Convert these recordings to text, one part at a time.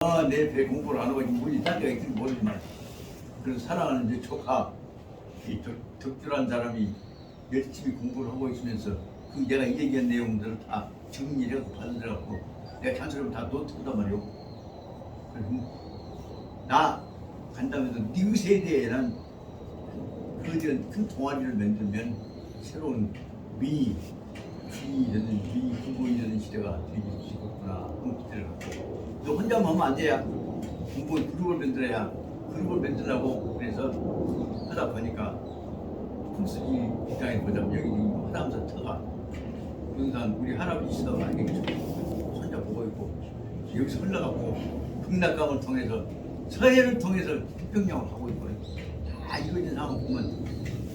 내 배 공부를 안 하고 우리 딸내가 있을지 모르지만 그래서 사랑하는 이제 조카 이 덕질한 사람이 열심히 공부를 하고 있으면서 그 내가 얘기한 내용들을 다 정리를 하고 받으라고 내가 잔소리를 다 노트보단 말이오. 그래서 나 간다면서 네 세대에는 그전 큰 동아리를 만들면 새로운 미 주의되는 미 후보이 되는 시대가 되길 수 있겠구나 그런 기대를 갖고 너 혼자만 하면 안 돼야 공부 그룹을 만들어야 그룹을 만들라고 그래서 하다 보니까 풍수지 입장에 보자면 여기 화담사 터가 그러니까 우리 할아버지 시다가 이렇게 손자 보고 있고 여기서 흘러가고 극락강을 통해서 서해를 통해서 태평양을 하고 있고 다 이루어진 상황을 보면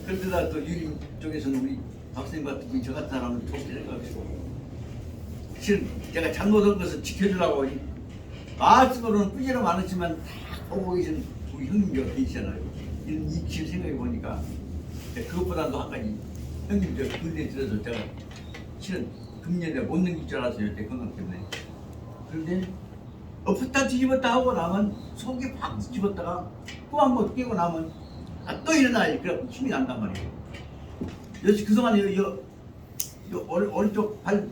그러다 또 유림 쪽에서는 우리 박사님 같은 분이 저 같은 사람은 좋게 생각하시고 실은 제가 잘못한 것을 지켜주려고 말씀으로는 꾸지는 많았지만 다 보고 계신 우리 형님들 계시잖아요. 이런 이킬 생각해 보니까 그것보다도 한 가지 형님 저 근래 들어서 제가 실은 금년에 못 넘길 줄 알았어요. 내 건강 때문에. 그런데 엎었다 뒤집었다 하고 나면 속이 확 뒤집었다가 또 한 번 깨고 나면 또 일어나야 그래 힘이 난단 말이에요. 여기 그동안에 오른쪽 발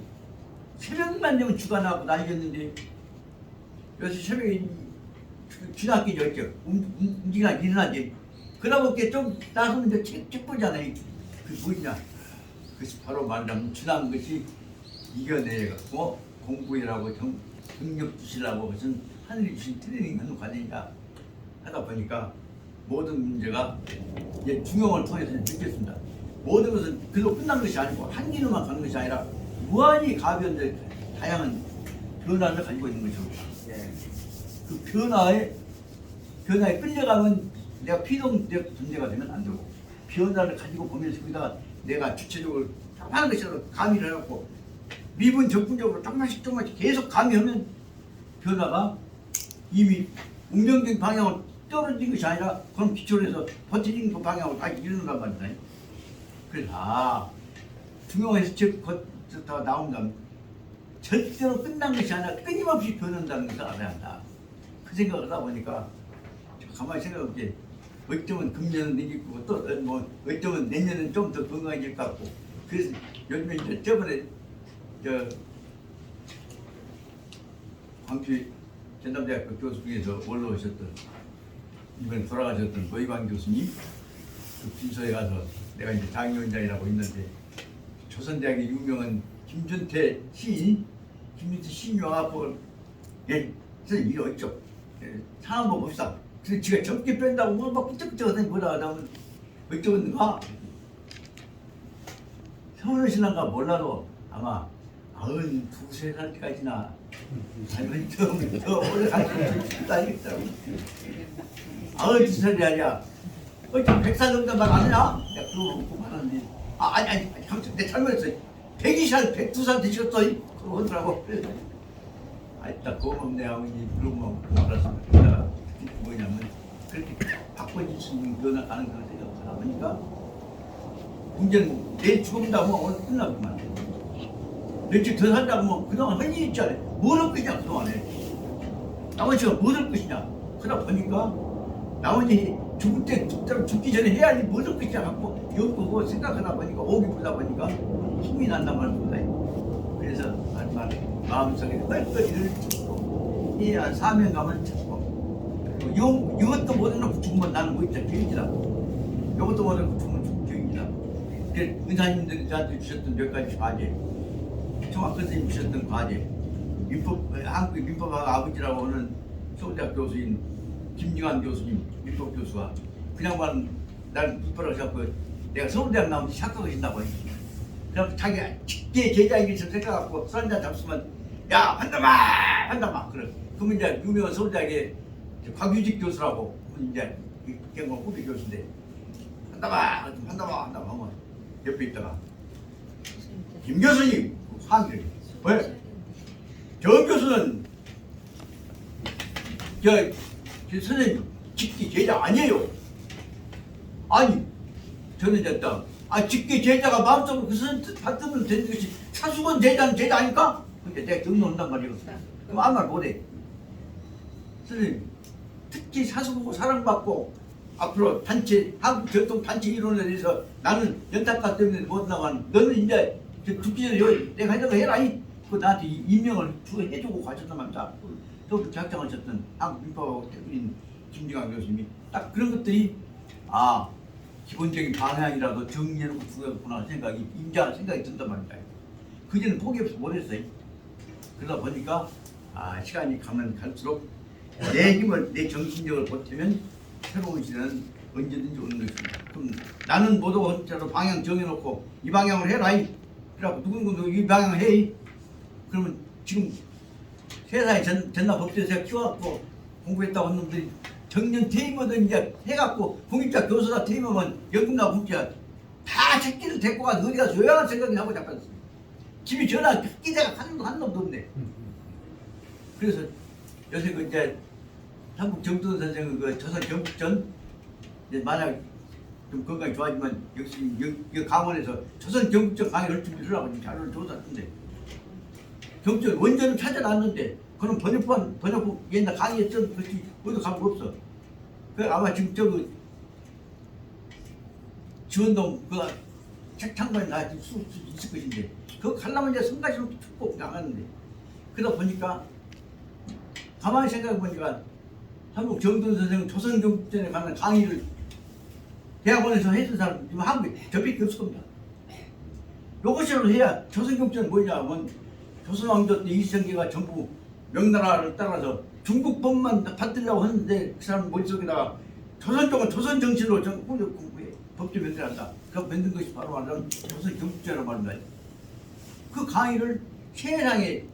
새벽만 되면 쥐가 나고 난리였는데 여기서 새벽에 쥐나기 졌죠. 움직이나 일어나지. 그러다 보니까 좀 나서면 이제 책보잖아요. 그 뭐냐. 그것이 바로 말하자면 지난 것이 이겨내갖고 공부해라고 경력 주시라고 무슨 하늘이 주신 트레이닝 하는 과정이다 하다 보니까 모든 문제가 이제 중용을 통해서 느꼈습니다. 모든 것은 그걸로 끝난 것이 아니고 한 길로만 가는 것이 아니라 무한히 가변된 다양한 변화를 가지고 있는 것이죠. 그 변화에 끌려가면 내가 피동적 존재가 되면 안 되고 변화를 가지고 보면서 거기다가 내가 주체적으로 하는 것이라도 가미를 해갖고 미분 적분적으로 조금씩 계속 가미하면 변화가 이미 운명적인 방향으로 떨어진 것이 아니라 그런 기초로 해서 버티는 그 방향으로 다시 이루는단 말이잖아요. 그래서 중용에서 다 나온다면 절대로 끝난 것이 아니라 끊임없이 변한다는 것을 알아야 한다. 그 생각을 하다 보니까 가만히 생각해볼게 어쩌면 금년은 내기고 또 뭐 어쩌면 내년은 좀 더 건강해질 것 같고 그래서 요즘에 이제 저번에 광주 전남대학교 교수 중에서 올라오셨던 이번에 돌아가셨던 노희광 교수님 그 빈소에 가서 내가 이제 장위원장이라고 있는데 조선대학의 유명한 김준태 시인 와갖고 선생님 이리 어쩌 상황 보고 봅시다. 그래서 지가 젊게 뺀다고 막 삐쩍삐쩍 하더니 뭐라 하다면 어쩌겠는가? 서울신랑가 몰라도 아마 92~93살까지나 아니면 더 오래 갈수 있다 알겠다고 92살이 아니야 어쩜 100살 정도 말 안 하냐? 내가 그러고 먹고 말하는데 아니 내 잘못했어 102살 102살 되셨어 그러고 하더라고 딱 고맙네 아버지 그런 거 먹고 말았습니다. 뭐냐면 그렇게 바꿔질 수 있는 변화 가능성을 생각하다 보니까 문제는 내 죽음다 뭐 오늘 끝나구만 며칠 더 산다고 뭐 그동안 할 일이 있잖아요. 뭘 할 것이냐 그동안에 나머지가 뭘 할 것이냐 그러다 보니까 나머지 죽을 때 죽기 전에 해야 할 일 뭘 할 것이냐 갖고 연구하고 생각하다 보니까 오기 보다 보니까 힘이 난단 말입니다. 그래서 마지막 마음속에 뻘뻘이를 찾고 이 사명감을 찾고 그리고 이것도 못해놓고 죽으면 나는 뭐 있자 교육이다. 이것도 못해놓고 죽으면 교육이다. 그 은사님들이 저한테 주셨던 몇 가지 과제 총학 선생님 주셨던 과제 한국의 민법학 아버지라고 하는 서울대학 교수인 김중환 교수님 민법 교수가 그냥 말 나를 민법을 잡고 내가 서울대학 나오면 샷각을 신다고 그럼 자기 직계 제자인 것처럼 생각하고 술 한잔 잡수면 야 한다마 그래. 그러면 이제 유명한 서울대학의 곽유직 교수라고 이제 경고 후배 교수인데 한다마 하면 옆에 있다가 김 교수님 항의를 왜? 저 교수는 저 선생님 직계 제자 아니에요. 아니 저는 됐다. 직계 제자가 마음속으로 그 선생님 받으면 되는 것이 사수건 제자는 제자 아닐까? 근데 내가 등록한단 말이에요. 그럼 아무 말 못해. 선생님, 특히 사수보고 사랑받고 앞으로 단체 한국교통단체 이론에 대해서 나는 연탁가 때문에 못 나가는 너는 이제 죽기 전에 내가 하던 거 해라. 그 나한테 임명을 해주고 가셨단 말이야. 또 작정하셨던 한국민법하고 태국인 김정환 교수님이 딱 그런 것들이 기본적인 방향이라도 정리해놓고 두겠구나 생각이 임자한 생각이 든단 말이야. 그전에 포기 없이 못했어요. 그러다 보니까 시간이 가면 갈수록 내 힘을 내 정신력을 보태면 새로운 시대는 언제든지 오는 것입니다. 그럼 나는 모두 혼자로 방향 정해놓고 이 방향을 해라. 그래갖고 누구누구 이 방향을 해. 그러면 지금 세상에 전남 법대에서 키워갖고 공부했다고 하는 놈들이 정년 퇴임하든 이제 해갖고 공익자 교수가 퇴임하면 연금나 국자 다 새끼를 데리고 가서 어디 가서 요양할 생각이 하고 잡혔어. 집이 전화 기자가 한 놈도 없네. 그래서 요새 그 이제 한국 정두원 선생은 그 조선 경북전 이제 만약 좀 건강이 좋아지면 역시 여기 강원에서 조선 경북전 강의를 준비를 하고 자료를 조사했는데 경북전 원전을 찾아놨는데 그런 번역본 옛날 강의했던 것이 어디도 가고 없어. 그 아마 지금 저기 지원동 그 책창고에 나있을 것인데 그거 가려면 이제 성가시로 축복 나가는데 그러다 보니까 가만히 생각해 보니까 한국 정두원 선생은 조선 경북전에 가는 강의를 대학원에서 했던 사람 지금 한국에 저밖에 없을 겁니다. 요것이라도 해야 조선 경북전은 뭐냐 하면 조선 왕조 때 이성계가 전부 명나라를 따라서 중국법만 받들려고 했는데 그 사람 머릿속에다가 조선 쪽은 조선 정신으로 공부해 법조 만들한다. 그 만든 것이 바로 말하는 조선 경북전이라고 말합니다. 그 강의를 세상에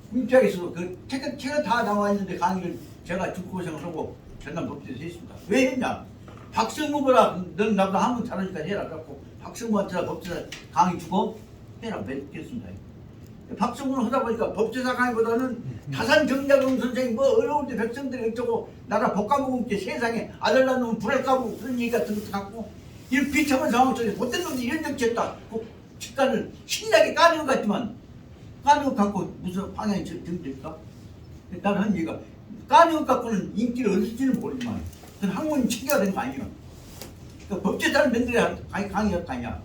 문자에서 그 책은 다 나와 있는데 강의를 제가 죽고생을 하고 전남 법대에서 했습니다. 왜 했냐? 박성무보다 너는 나보다 한번 잘하니까 해라. 그래갖고 박성무한테 법제사 강의 주고 해라. 맺겠습니다. 박성무는 하다 보니까 법제사 강의보다는 다산정약용 선생님 뭐 어려운데 백성들이 어쩌고 나라 복가먹은 게 세상에 아들 낳는 불알 까고 그런 얘기 같은 것도 갖고 이런 비참한 상황 속에서 못된 놈들이 이런 정치했다. 그 직관을 신나게 까는 것 같지만 까는 것 갖고 무슨 방향이 정될까? 나는 한 얘기가 까는 것 갖고는 인기를 얻을지는 모르지만 그건 학문이 체계가 된 거 아니야. 그러니까 법제사를 만들어야 강의할 거 아니야.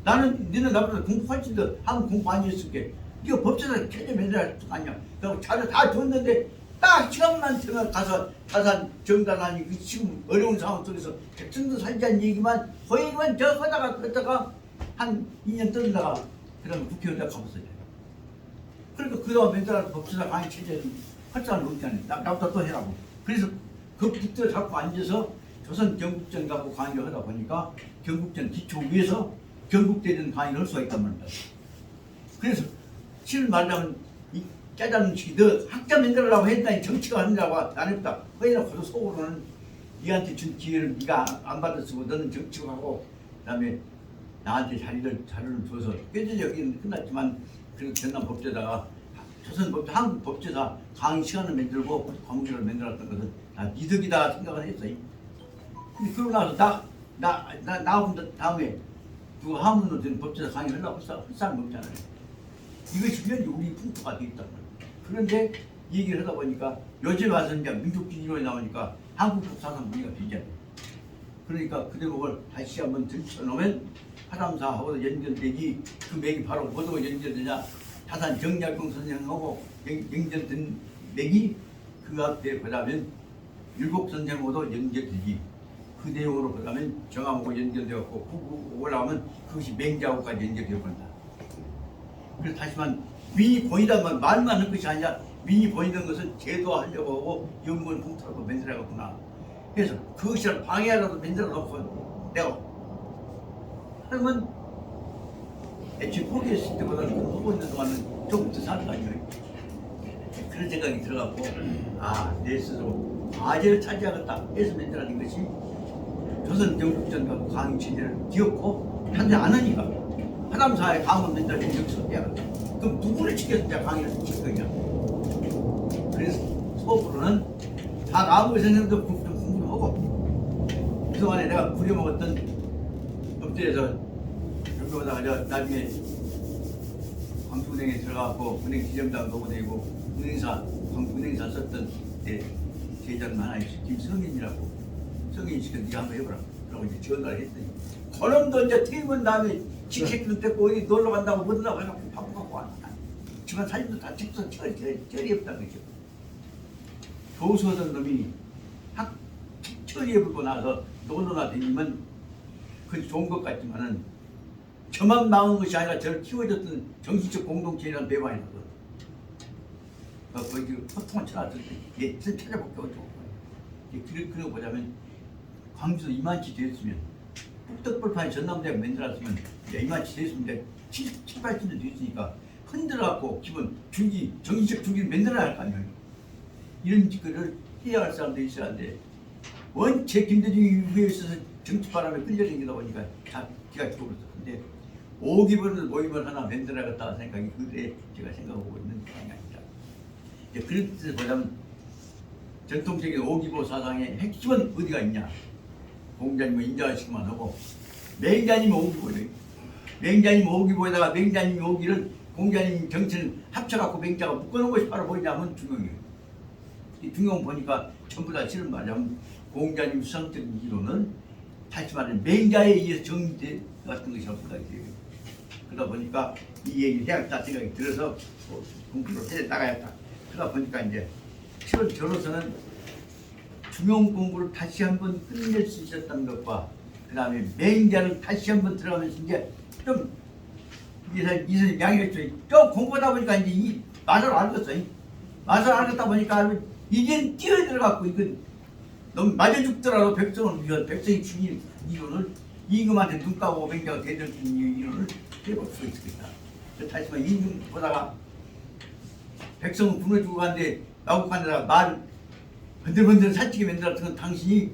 나는 너는 나보다 공부 훨씬 더 한국 공부 많이 했을게. 네가 법제사 체제 만들어야 할 거 아니야. 그래서 자료 다 줬는데 딱 시간만 되면 가서 다산 정다산이 그 지금 어려운 상황 속에서 백성도 살자는 얘기만 거기만 저 하다가 한 2년 떠들다가 그다음에 국회의원 가봤어요. 그러니까 그동안 맨날 법제사 강의 체제는 할 사람 없잖아요. 나보다 또 해라고. 그래서 그 붙들어 잡고 앉아서 조선 경북전 갖고 강의를 하다 보니까 경북전 기초 위에서 경북대전 강의를 할 수가 있단 말입니다. 그래서 실을 말하면 이 깨닫는 식이 너 학자 만들으라고 했다니 정치가 하느라고 안 했다. 그래놓고도 속으로는 니한테 준 기회를 네가 안 받았으고 너는 정치가 하고 그다음에 나한테 자료를 줘서 꾀질 여기는 끝났지만 그래도 전남 법제다가 조선 법제 한국 법제사 강의 시간을 만들고 과목을 만들었던 것은 다 이득이다 생각을 했어요. 근데 그러고 나서 나온 다음에 누가 하문으로 된 법제사 강의를 하려고 할 사람 없잖아요. 이것이 현재 우리 풍토가 되어 있단 말이에요. 그런데 얘기를 하다 보니까 요즘 와서 이제 민족주의론이 나오니까 한국 사상 분위기가 되잖아요. 그러니까 그 대목을 다시 한번 들춰놓으면 하담사하고 연결되기 그 맥이 바로 뭐로 연결되냐 다산 정약용 선생하고 연결된 맥이 그 앞에 보자면 율곡 선생하고도 연결되기 그 내용으로 보자면 정암하고 연결되었고 후 올라가면 그것이 맹자하고까지 연결되어 본다. 그래서 다시만 민이 보이다만 말만 한 것이 아니라 민이 보이는 것은 제도하려고 하고 연구원 풍토라고 만들어갔구나. 그래서 그것이라도 방해하라도 만들어 놓고 내가 하면 애초에 포기했을 때보다는 하고 있는 동안은 조금 더 사는 거 아니에요. 그런 생각이 들어갖고 내 스스로 과제를 차지하겠다 해서 만들어낸 것이 조선 경북전과 강의 체제를 뒤엎고 하지 않으니까 하담사의 강원 만들어낸 여기서 해야겠다. 그럼 누구를 지켜서 내가 강의를 시킬 거냐. 그래서 수업으로는 다 나무의 선생님도 공부하고 그동안에 내가 부려먹었던 법제에서 연구하다가 나중에 광주은행에 들어가고 은행 지점장 노고되고 은행사 광주은행사 썼던 그때 제자는 하나 있어. 김성인이라고. 성인이 시켜 네가 한번 해보라. 그러고 이제 전화를 했더니 그놈도 이제 퇴임한 다음에 직책도 떼고 어디 놀러 간다고 뭐라고 해갖고 바쁘 갖고 왔나. 집안 사진도 다 찍어서 처리 없다는 거죠. 교수하던 놈이 처리해보고 나서 놀러나 다니면 그 좋은 것 같지만은 저만 망한 것이 아니라 저를 키워줬던 정신적 공동체라는 배반이 나거든. 거기 호통을 쳐놨을 때 얘 찾아볼게 어쩌고 그러고 보자면 광주도 이만치 됐으면 북덕벌판이 전남대가 만들었으면 이만치 됐으면 7, 8층도 됐으니까 흔들어갖고 기본 중기 정신적 중기를 만들어야 할 거 아니에요. 이런 짓거리를 해야 할 사람도 있어야 하는데 원체 김대중이 위에 있어서 정치바람에 끌려다니다 보니까 다 기가 죽었어. 근데 5기본을 모임을 하나 만들어야겠다 생각이 그래 제가 생각하고 있는 방향입니다. 그런 뜻을 보자면 전통적인 5기보 사상의 핵심은 어디가 있냐. 공자님은 인자하시기만 하고 맹자님 5기보예요. 맹자님 5기보에다가 맹자님 5기를 공자님 정치를 합쳐갖고 맹자가 묶어놓은 것이 바로 뭐냐면 중용이에요. 이 중용 보니까 전부 다 실은 말하자면 공자님 수상적인 이론은 다시 말하면 맹자에 의해서 정리된 같은 것이라고 생각이 돼요. 그러다 보니까 이 얘기를 해야겠다 생각이 들어서 공부를 해 나가야겠다. 그러다 보니까 이제 저로서는 중용 공부를 다시 한번 끝낼 수 있었다는 것과 그 다음에 맹자를 다시 한번 들어가면서 이제 좀 이선 양해했죠. 좀 공부하다 보니까 이제 이 맛을 알겠어요. 맛을 알겠다 보니까 이제 뛰어들어갖고 이건 너무 맞아 죽더라도 백성을 위한 백성이 중인 이론을 임금한테 눈 까고 맹자가 대들 수 있는 이론을 해볼 수 있겠다. 다시 말해 임금 보다가 백성은 굶어 죽고 간데 나국한데다가 말 흔들흔들 살찌게 만들었던 당신이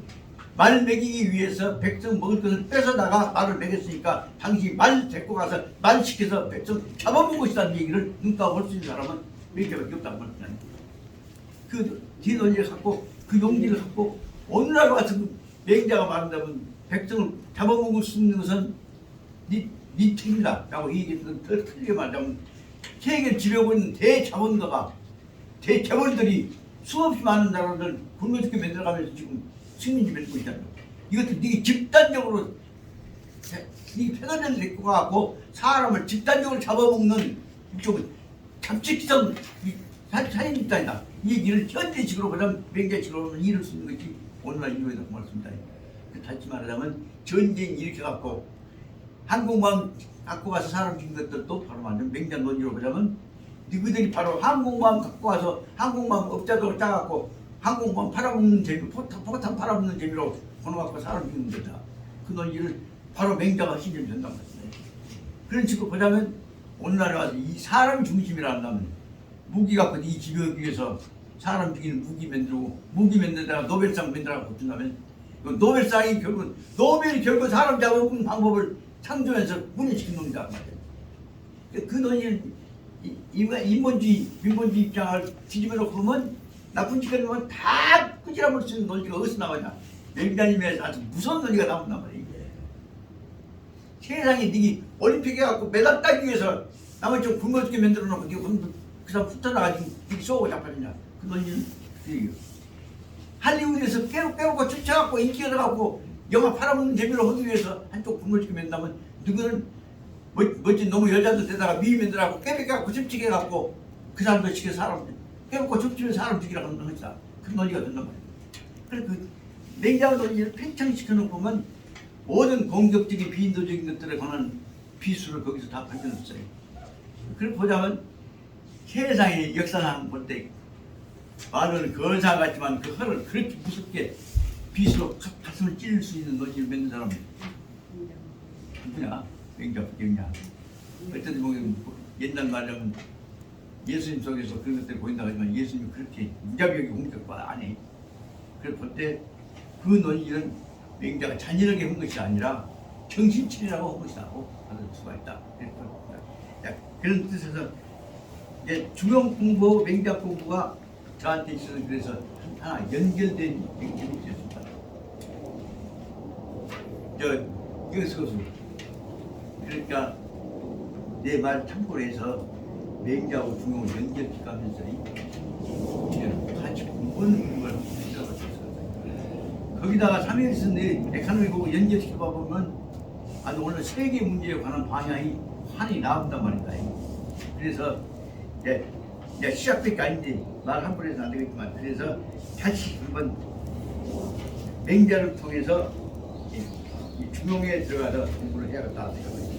말 먹이기 위해서 백성 먹을 것을 뺏어다가 말을 먹였으니까 당신이 말 데리고 가서 말 시켜서 백성 잡아본 것이라는 얘기를 눈 까고 볼 수 있는 사람은 맹자밖에 없다는 말이야. 그 뒤논리를 갖고 그 용기를 갖고 오늘날 와서 그 맹자가 말한다면 백성을 잡아먹을 수 있는 것은 네 책임이다 라고 얘기했던 더 크게 말하자면 세계를 지배하고 있는 대자본가가 대재벌들이 수없이 많은 나라를 굶어 죽게 만들어가면서 지금 식민지 맺고 있잖아요. 이것도 네가 집단적으로 이 패널을 데리고 가고 사람을 집단적으로 잡아먹는 이쪽은 잡식성 살인집단이다. 이 얘기를 현대식으로 보자면 맹자식으로 이룰 수 있는 것이 오늘날 이루어야 될 말씀입니다. 다시 말하자면 전쟁 이렇게 갖고 항공모함 갖고 가서 사람 죽인 것들도 바로 완전 맹자 논리로 보자면 너희들이 바로 항공모함 갖고 와서 항공모함 업자적으로 짜갖고 항공모함 팔아먹는 재미, 포탄 팔아먹는 재미로 보내갖고 사람 죽이는 거다. 그 논리를 바로 맹자가 신념 전담 했습니다. 그런 식으로 보자면 오늘날에 와서 이 사람 중심이라 한다면 무기 갖고 이 지배하기 위해서 사람 죽이는 무기 만들고 무기 만들다가 노벨상 만들어갖고 준다면 노벨상이 노벨이 결국 사람 잡아먹는 방법을 창조해서 분해시킨 놈이다 말이에요. 그 논리는 인본주의, 민본주의 입장을 뒤집어놓고 보면 나쁜 짓거리 보면 다 끄지람을 쓰는 논리가 어디서 나오냐. 맹자님의 아주 무서운 논리가 나온단 말이에요. 세상에 니기 올림픽에 갖고 메달 따기 위해서 남을 좀 굶어 죽게 만들어 놓고 그 사람 훑어나가지고 니기 쏘고 잡아주냐. 그 논리는 그 얘기예요. 할리우드에서 빼놓고 쫓아갖고 인기 얻어갖고 영화 팔아먹는 재미로 하기 위해서 한쪽 굶어 죽게 만든다면 누구는 멋진 너무 여자들 데다가 미인 만들어갖고 깨백갖고 줍치게갖고 그 사람도 시켜 사람 깨놓고 줍치면 사람 죽이라고 하는 것이다. 그 논리가 된단 말이에요. 그래서 그 맹자 논리를 팽창시켜놓고 보면 모든 공격적인 비인도적인 것들에 관한 비수를 거기서 다 밝혀놨어요. 그렇게 보자면 세상의 역사상 볼 때 말은 거사 같지만 그 허를 그렇게 무섭게 비수로 가슴을 찔릴 수 있는 논리를 맺는 사람은 누구냐? 맹자법경이냐. 어떤 보면 옛날 말하면 예수님 속에서 그런 것들이 보인다고 하지만 예수님이 그렇게 무자비하게 공격과 안 해. 그래서 볼 때 그 논리는 맹자가 잔인하게 한 것이 아니라 정신치리라고 한 것이라고 받을 수가 있다. 그런 뜻에서 이제 중용 공부하고 맹자 공부가 저한테 있어서 그래서 하나 연결된 맹점이 되었습니다. 이것을 그러니까 내 말 참고로 해서 맹자하고 중용을 연결시키면서 같이 공부 어느 걸 거기다가 삼일선의 백한을 보고 연결시켜 보면 아주 오늘 세계 문제에 관한 방향이 한이 나온단 말입니다. 그래서 이제 시작밖에 아닌데 말 한 번 해서 안 되겠지만 그래서 다시 한번 맹자를 통해서 이 중용에 들어가서 공부를 해야겠다 생각합니다.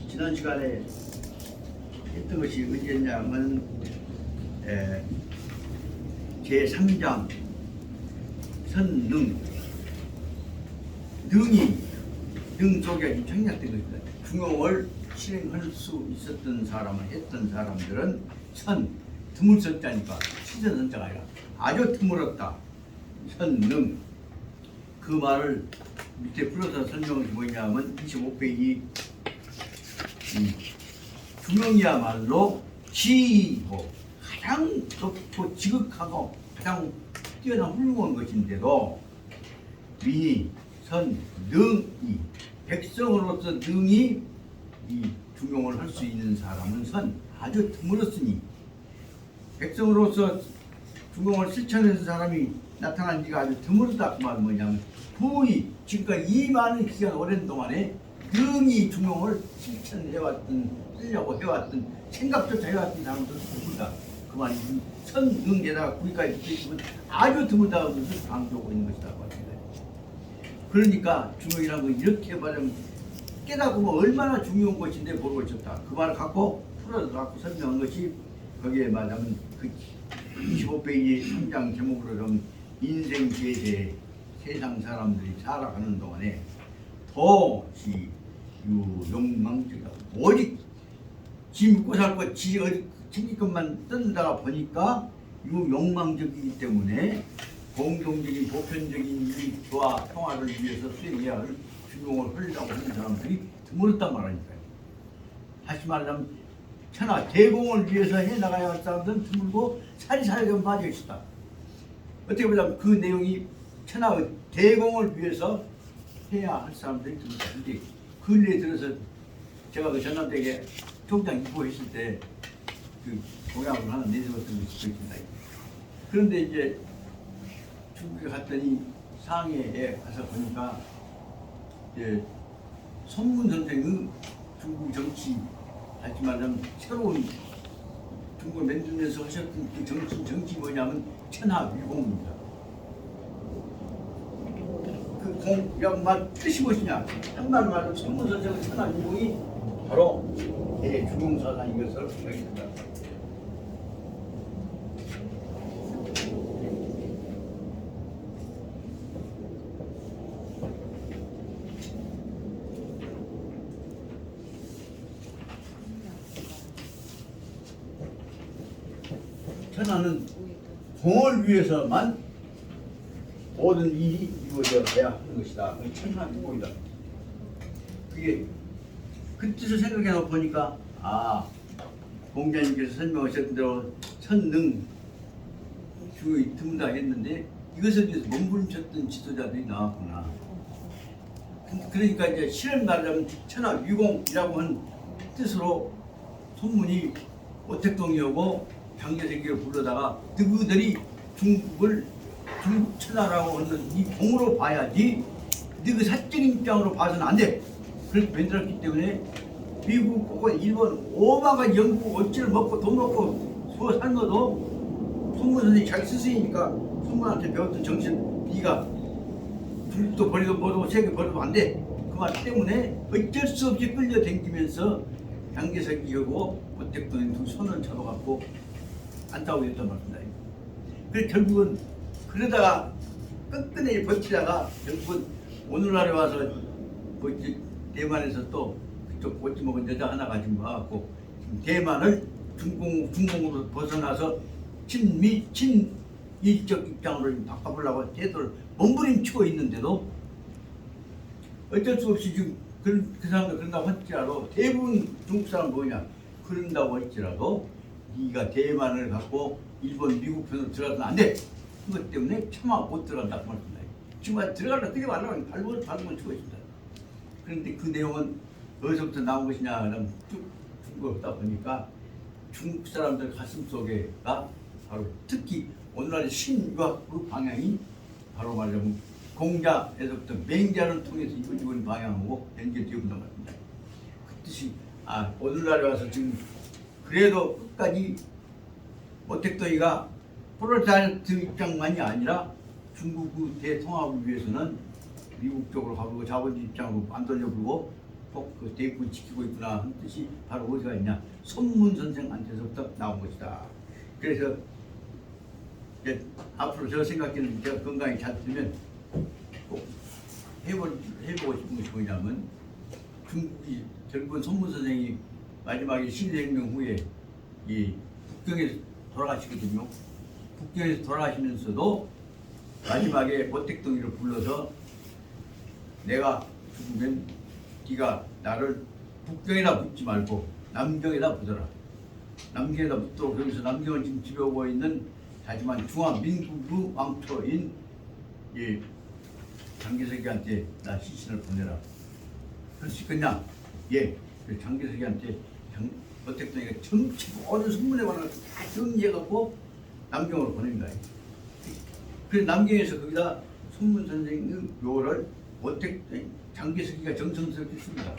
지난 시간에 했던 것이 어디였냐면 제3장 선능 능 속에 청약된 것입니다. 중용을 실행할 수 있었던 사람을 했던 사람들은 선 드물었다니까 시선선자가 아니라 아주 드물었다. 선능 그 말을 밑에 풀어서 설명을 뭐냐면 25페이지 중용이야말로 지고 가장 높고 지극하고 가장 뛰어난 훌륭한 것인데도 미, 선, 능이 백성으로서 능이 이 중용을 할 수 있는 사람은 선 아주 드물었으니 백성으로서 중용을 실천하는 사람이 나타난 지가 아주 드물었다. 그 말은 뭐냐면 부의 지금까지 이 많은 기간 오랜 동안에 능히 중용을 실천해왔던 하려고 해왔던 생각조차 해왔던 사람들은 드물다. 그 말이 선능에다가 구리까지 붙어있으면 아주 드물다는 것을 강조하고 있는 것이다. 그러니까 중용이라는 건 이렇게 말하면 깨닫고 얼마나 중요한 것인데 모르고 있었다. 그 말을 갖고 풀어서 갖고 설명한 것이 거기에 말하면 그 25페이지 3장 제목으로 좀 인생 제세 세상 사람들이 살아가는 동안에 도시 유욕망적이다. 오직 지 먹고 살고 지 어디 챙길 것만 뜯다가 보니까 유욕망적이기 때문에 공동적인 보편적인 이익과 평화를 위해서 수행해야 할 중용을 하려고 하는 사람들이 드물었단 말이니까요. 다시 말하자면 천하 대공을 위해서 해나가야 할 사람들은 드물고 사리사욕에 빠져 있었다. 어떻게 보자면 그 내용이 천하 대공을 위해서 해야 할 사람들이 드물었는데 근래에 들어서 제가 그 전남대에 총장 입고했을 때 그 공약을 하나 내세웠던 것이 있습니다. 그런데 이제 중국에 갔더니 상해에 가서 보니까 손문 선생의 중국 정치 하지 말하면 새로운 중국을 만들면서 하셨던 그 정치 뭐냐면 천하위공입니다. 그 공약 뜻이 무엇이냐? 한마디로 말하면 손문 선생의 천하위공이 바로 대중용사상인 것을 생각이 든다. 천하는 공을 위해서만 모든 일이 이루어져야 하는 것이다. 천하위공이다. 그게 그 뜻을 생각해 보니까 공자님께서 설명하셨던 대로 선능 중용이 드문다 했는데 이것에 대해서 몸부림쳤던 지도자들이 나왔구나. 그러니까 이제 실은 말하자면 천하위공이라고 한 뜻으로 소문이 오택동이오고 장제세기를 불러다가 그들이 중국 천하라고 하는 이 공으로 봐야지 그 사적인 입장으로 봐서는 안 돼. 그렇게 만들었기 때문에 미국, 혹은 일본, 오마가 영국 어찌를 먹고 돈 먹고 수어 살면도 손문 선생님이 자기 스승이니까 손문한테 배웠던 정신 네가 중국도 버리고 뭐도 세계 버려도 안 돼. 그 말 때문에 어쩔 수 없이 끌려다니면서 장제세기하고 오택동이 두 손을 잡아갖고 안타고 있단 말입니다. 그래서 결국은 그러다가 끝끝내 버티다가 결국은 오늘날에 와서 뭐 대만에서 또 그쪽 꽃지 먹은 여자 하나 가지고 와갖고 대만을 중공으로 벗어나서 친일적 입장으로 바꿔보려고 태도를 몸부림치고 있는데도 어쩔 수 없이 지금 그 사람들 그런다고 할지라도 대부분 중국 사람 뭐냐 그런다고 할지라도 네가 대만을 갖고 일본 미국 편으로 들어가서는 안 돼. 그것 때문에 차마 못 들어간다고 말합니다. 지금 들어가려 뛰게 말라면 발목을 치고 있습니다. 그런데 그 내용은 어디서부터 나온 것이냐 하면 쭉 중국다 보니까 중국 사람들 가슴 속에가 바로 특히 오늘날의 신유학 그 방향이 바로 말하자면 공자에서부터 맹자를 통해서 이루어지는 방향하고 연결되어 온단 말입니다. 그 뜻이 오늘날에 와서 지금 그래도 끝까지 모택도이가 프로테스탄트 입장만이 아니라 중국 대통합을 위해서는 미국 쪽으로 가고 자본주의 입장으로 안 돌려보고 꼭 그 대국을 지키고 있구나 하는 뜻이 바로 어디가 있냐, 손문 선생한테서부터 나온 것이다. 그래서 앞으로 저 생각에는 제가 건강히 잘 되면 꼭 해보고 싶은 것이 뭐냐면, 중국이 결국은 손문 선생이 마지막에 신일혁명 후에 이 북경에서 돌아가시거든요. 북경에서 돌아가시면서도 마지막에 모택동이를 불러서 내가 죽으면 네가 나를 북경에다 묻지 말고 남경에다 묻어라. 남경에다 묻도록. 여기서 남경은 지금 지배하고 있는 하지만 중화민국의 왕초인 이 장개석이한테 나 시신을 보내라. 그럴 수 있겠냐? 예. 장개석이한테 모택동이가 전체 모든 선문에 관한 다 정리해갖고 남경으로 보냅니다. 그래서 남경에서 거기다 손문 선생의 묘를 모택동 장개석이가 정성스럽게 씁니다.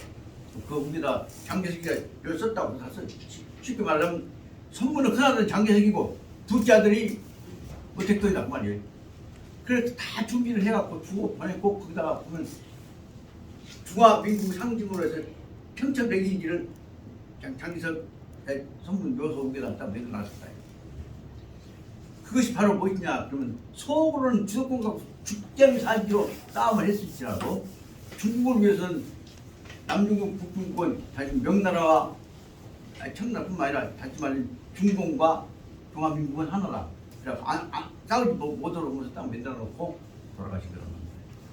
그 우리다 장개석이가 묘 썼다고 다 써. 쉽게 말하면 손문은 큰아들은 장개석이고 둘째 아들이 모택동이다 그 말이에요. 그래서 다 준비를 해갖고 주고 보냈고, 거기다가 보면 중화민국 상징으로 해서 평천백인지를 장개석 손문 묘소 위에다 딱 매겨놨었다. 그것이 바로 무엇이냐 그러면, 속으로는 주도권과 죽장사지로 싸움을 했을지라도 중국을 위해서는 남중국, 북중권, 다시 명나라와 청나라뿐만 아니라 다시 말하면 중공과 중화민국은 하나라. 그래서 싸우지 못하도록 하면서 딱 만들어놓고 돌아가시더라고요.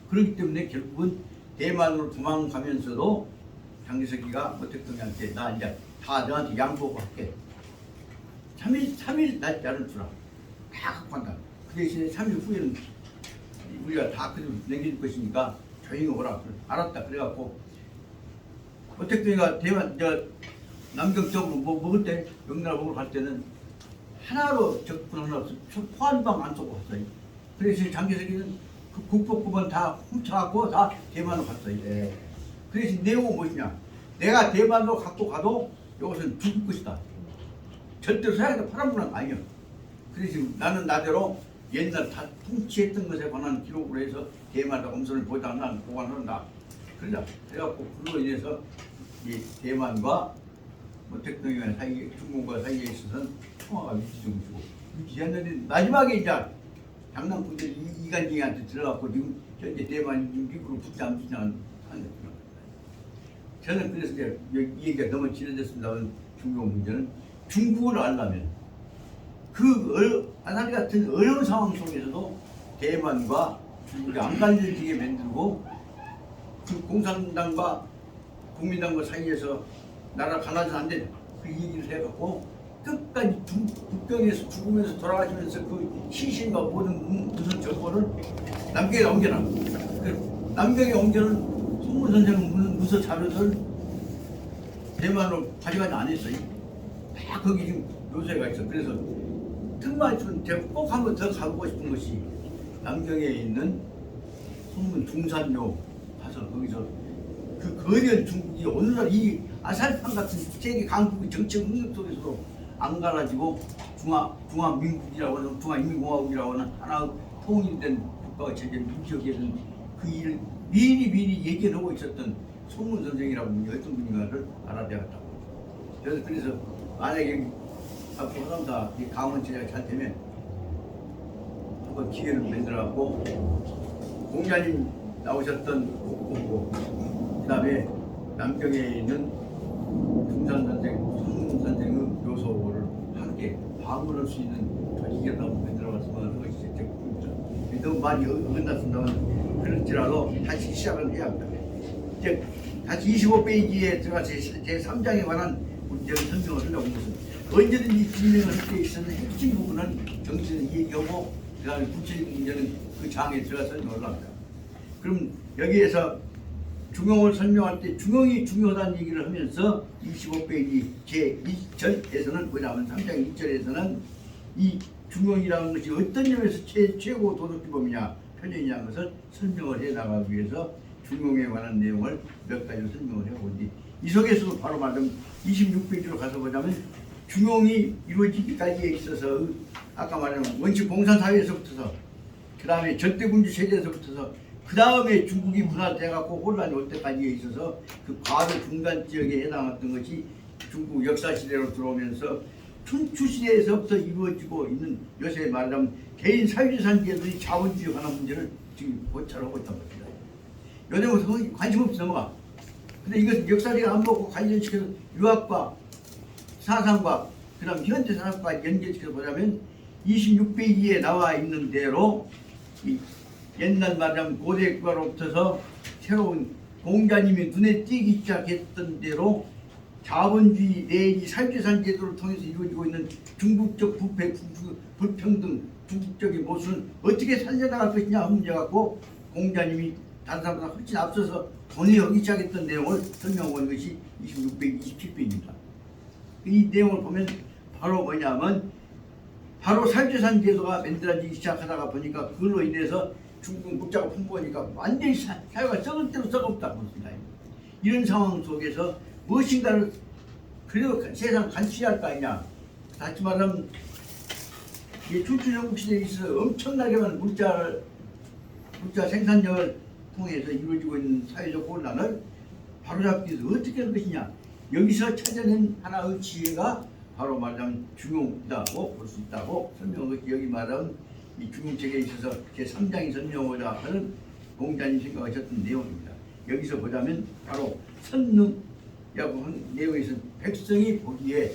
그렇기 때문에 결국은 대만으로 도망가면서도 장개석이가 모택동이한테 나 이제 다 너한테 양보하고 할게. 3일 날짜를 주라. 다 갖고 간다. 그 대신에 3일 후에는 우리가 다 그대로 남길 것이니까 조용히 오라. 알았다. 그래갖고 모택동이가 대만 남경 쪽으로 먹을 때, 명나라 먹으러 갈 때는 하나로 적군 하나 없어. 포한방 안 쏘고 갔어요. 그래서 장개석이는 그 국복부만 다 훔쳐갖고 다 대만으로 갔어요. 네. 그래서 내용은 무엇이냐? 내가 대만으로 갖고 가도 이것은 죽을 것이다. 절대로 서양에다 팔아먹는 거 아니야. 그래서 나는 나대로 옛날 다 통치했던 것에 관한 기록으로 해서 대만의 엄선을 보관한다. 그래갖고 그로 인해서 이 대만과 모택동이와 사이에, 중국과 사이에 있어서는 평화가 유지되고 유지했는데, 마지막에 이제 장남꾼들이 이간징이한테 들어갔고 지금 현재 대만이 미국으로 붙지 안 붙지 않은 거죠. 저는 그래서 이제 이 얘기가 너무 진해졌습니다만, 중요한 문제는 중국을 알려면 그 아사리 같은 어려운 상황 속에서도 대만과 중국이 안 갈려지게 만들고, 그 공산당과 국민당과 사이에서 나라 갈라져서 안 돼. 그 얘기를 해갖고 끝까지 북경에서 죽으면서 돌아가시면서 그 시신과 모든 무슨 정보를 남경에 옮겨놔. 남경에 옮겨놓은 손문 선생은 무슨 자료들 대만으로 가져가지 않았어요. 다 거기 지금 요새가 있어. 그래서 틈만 있으면 제가 꼭 한 번 더 가보고 싶은 것이 남경에 있는 손문 중산묘 가서 거기서 그 거대한 중국이 오늘날 이 아살판 같은 세계 강국의 정치 흥력 속에서도 안 갈라지고 중화민국이라고 하는, 중화인민공화국이라고 하는 하나의 통일된 국가가 체제 민족에는 그 일을 미리 얘기하고 있었던 손문 선생이라고 하는 어떤 분인가를 알아내었다고. 그래서 만약에 앞으로 하다 이 강원 제작이 잘 되면 한번 기회를 만들어갖고 공자님 나오셨던 국보고, 그 다음에 남경에 있는 중산 선생, 손문 선생의 묘소를 함께 방문할 수 있는 조직이라도 한번 만들어봤으면 하는 것이 제 꿈입니다. 너무 많이 어긋났습니다만 그럴지라도 다시 시작을 해야 합니다. 이제 다시 25페이지에 들어가서 제 3장에 관한 문제를 설명을 하려고 합니다. 언제든지 진행할 때 있어서 핵심 부분은 정치는 얘기하고 그 다음에 구체적인 문제는 그 장에 들어가서 설명을 합니다. 그럼 여기에서 중용을 설명할 때 중용이 중요하다는 얘기를 하면서 25페이지 제2절에서는 뭐냐면 3장 2절에서는 이 중용이라는 것이 어떤 점에서 최고 도덕기범이냐 편견이냐는 것을 설명을 해 나가기 위해서 중용에 관한 내용을 몇 가지로 설명을 해보는데 이 속에서도 바로 말하면 26페이지로 가서 보자면 중용이 이루어지기까지에 있어서 아까 말한 원칙 공산사회에서부터서 그 다음에 절대군주 체제에서부터서 그 다음에 중국이 분화돼갖고 혼란이 올 때까지에 있어서 그 과도 중간 지역에 해당했던 것이 중국 역사시대로 들어오면서 춘추시대에서부터 이루어지고 있는 요새 말하자면 개인 사유재산제도의 자본주의에 관한 문제를 지금 고찰하고 있단 말입니다. 요즘은 관심 없이 넘어가. 근데 이것은 역사를 안 보고 관련시켜서 유학과 사상과 그 다음 현대사학과 연결시켜서 보자면 26페이지에 나와 있는 대로 이 옛날 말하자면 고대 국가로부터서 새로운 공자님이 눈에 띄기 시작했던 대로 자본주의 내지 사유재산 제도를 통해서 이루어지고 있는 중국적 부패, 불평등, 중국적인 모습을 어떻게 살려나갈 것이냐 하는 문제 갖고 공자님이 다른 사람보다 훨씬 앞서서 논의하기 시작했던 내용을 설명하고 있는 것이 26페이지, 27페이지입니다. 이 내용을 보면 바로 뭐냐면 바로 사유재산 제도가 만들어지기 시작하다가 보니까 그걸로 인해서 중국 물자가 풍부하니까 완전히 사회가 썩을 대로 썩었다고 합니다. 이런 상황 속에서 무엇인가를 그래도 세상 간취할 거 아니냐. 다시 말하면 춘추전국 시대에 있어서 엄청나게 많은 물자 생산력을 통해서 이루어지고 있는 사회적 혼란을 바로잡기 위해서 어떻게 할 것이냐. 여기서 찾아낸 하나의 지혜가 바로 말하자면 중용이라고 볼 수 있다고 설명한 것이 여기 말하면 이 중용책에 있어서 제3장이 설명하고자 하는 공자님 생각하셨던 내용입니다. 여기서 보자면 바로 선능이라고 하는 내용에서 백성이 보기에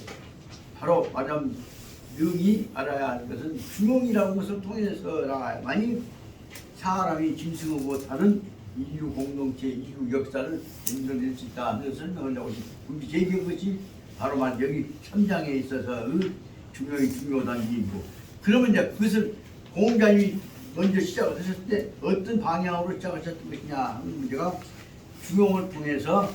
바로 말하자면 능히 알아야 할 것은 중용이라는 것을 통해서라만이 사람이 짐승하고 다른 인류 공동체, 인류 역사를 만들어낼 수 있다 하는 설명을 하고 우리 제기한 것이 바로 말 여기 3장에 있어서 중용이 중요하다는 얘기고 그러면 이제 그것을 공자님이 먼저 시작을 하셨을 때 어떤 방향으로 시작하셨던 것이냐 하는 문제가 중용을 통해서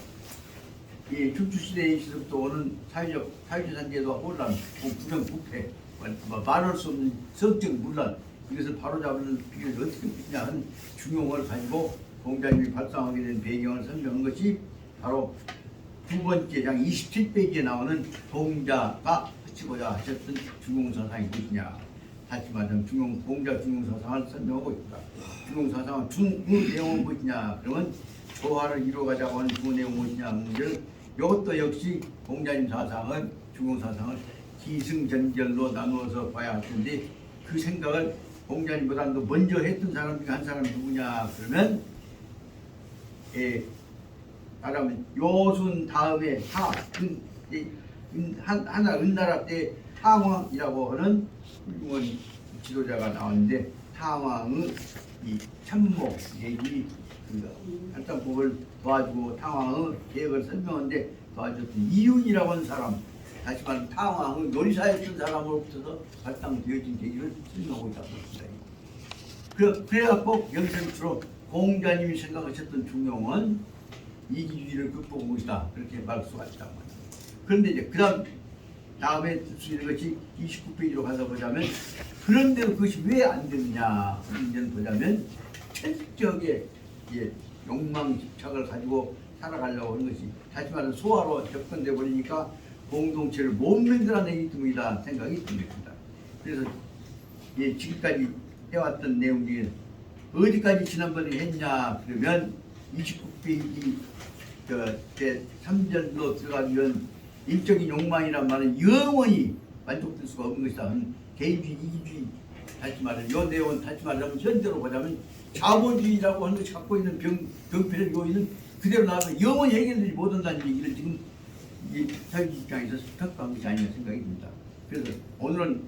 이 춘추시대에 있어서부터 오는 사회재산 제도와 혼란, 부정, 부패, 말할 수 없는 성적 문란 이것을 바로잡는 비결을 어떻게 했냐 하는 중용을 가지고 공자님이 발상하게 된 배경을 설명한 것이 바로 두 번째 장 27페이지에 나오는 공자가 펼치고자 하셨던 중용사상이 무엇이냐. 다시 말하면 공자 중용사상을 설명하고 있다. 중용사상은 중의 내용은 무엇이냐. 그러면 조화를 이루어가자고 하는 주 내용은 무엇이냐 하는 문제를 이것도 역시 공자님 사상은 중용사상을 기승전결로 나누어서 봐야 할 텐데 그 생각을 공자님보다도 먼저 했던 사람 중에 한 사람이 누구냐 그러면 말하면 요순 다음에 하나 은나라 때 탕왕이라고 하는 훌륭한 지도자가 나왔는데 탕왕의 이 참모 얘기 한탄국을 도와주고 탕왕의 계획을 설명하는데 도와줬던 이윤이라고 하는 사람 다시 말하면 탕왕의 요리사였던 사람으로부터 발당되어진 계기를 설명하고 있다고 합니다. 그래갖고 여기서 주로 공자님이 생각하셨던 중용은 이기주의를 극복한 것이다 그렇게 말할 수가 있다고 합니다. 그런데 이제 다음에 들 수 있는 것이 29페이지로 가서 보자면 그런데도 그것이 왜 안 되느냐 문제는 보자면 철저하게 욕망 집착을 가지고 살아가려고 하는 것이 다시 말하면 소화로 접근돼 버리니까 공동체를 못 만들어내기 때문이다 생각이 듭니다. 그래서 지금까지 해왔던 내용 중에 어디까지 지난번에 했냐 그러면 29페이지 제 3절로 들어가기 위한 인적인 욕망이란 말은 영원히 만족될 수가 없는 것이다. 개인주의, 이기주의 다시 말하면 이 내용은 다시 말하면 현대로 보자면 자본주의라고 하는 것이 갖고 있는 병폐를 요인은 그대로 나와서 영원히 해결되지 못한다는 얘기를 지금 자기 입장에서 평가한 것이 아니냐 생각이 듭니다. 그래서 오늘은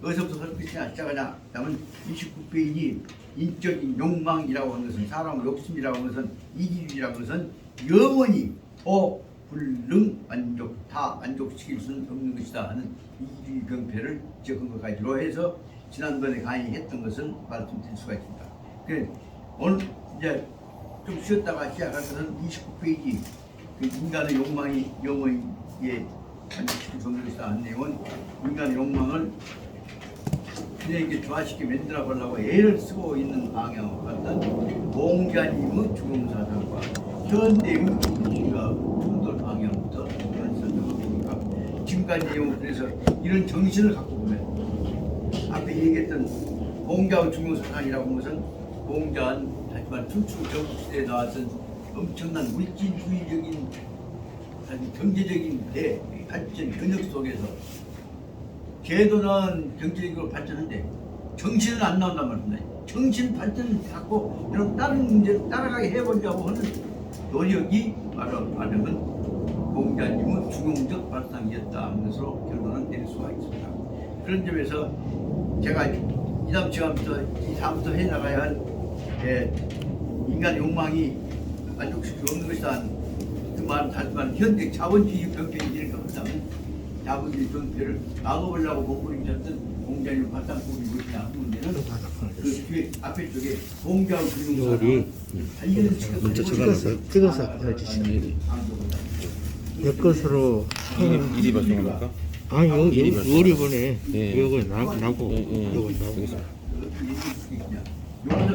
어디서부터 할 것이냐 시작하냐 하면 29페이지 인적인 욕망이라고 하는 것은 사람의 욕심이라고 하는 것은 이기주의라고 하는 것은 영원히 불능 다 만족시킬 수는 없는 것이다 하는 이기경패를 지적한 것 가지로 해서 지난번에 강의했던 것을 말씀드릴 수가 있습니다. 오늘 이제 좀 쉬었다가 시작할 것은 29페이지 그 인간의 욕망이 영혼에 만족시킬 수 없는 것이다 하는 내용은 인간의 욕망을 그에게 좋아시게 만들어 보려고 애를 쓰고 있는 방향으로 봤던 공자님의 죽음사상과 현대의 우리가 충돌 방향부터 그런 설명을 보니까 지금까지 내용은 그래서 이런 정신을 갖고 보면 앞에 얘기했던 공자의 죽음사상이라고 하는 것은 공자는 하지만 춘추 전국시대에 나왔던 엄청난 물질주의적인 경제적인 발전 현역 속에서 제도는 경제적으로 발전한데 정신은 안 나온단 말입니다. 정신 발전을 갖고 이런 다른 문제를 따라가게 해보려고 하는 노력이 말하면 공자님은 중용적 발상이었다 하는 것으로 결론을 내릴 수가 있습니다. 그런 점에서 제가 이 다음 시간부터 이 다음부터 해나가야 할 인간의 욕망이 만족시킬 수 없는 것이다. 그 말은 하지만 현대 자본주의 병폐를 일으켰다면 자본주의 병폐를 막아보려고 공부를 공자님 발상법이 무엇이냐 하는 문제는 그 뒤에 앞에 쪽에 공자의 근용사를 문자 찍어서 보내주시면 내 것으로 일이 발송합니까? 아니 요리 보내 예. 요거 나고 요거 나고 여기서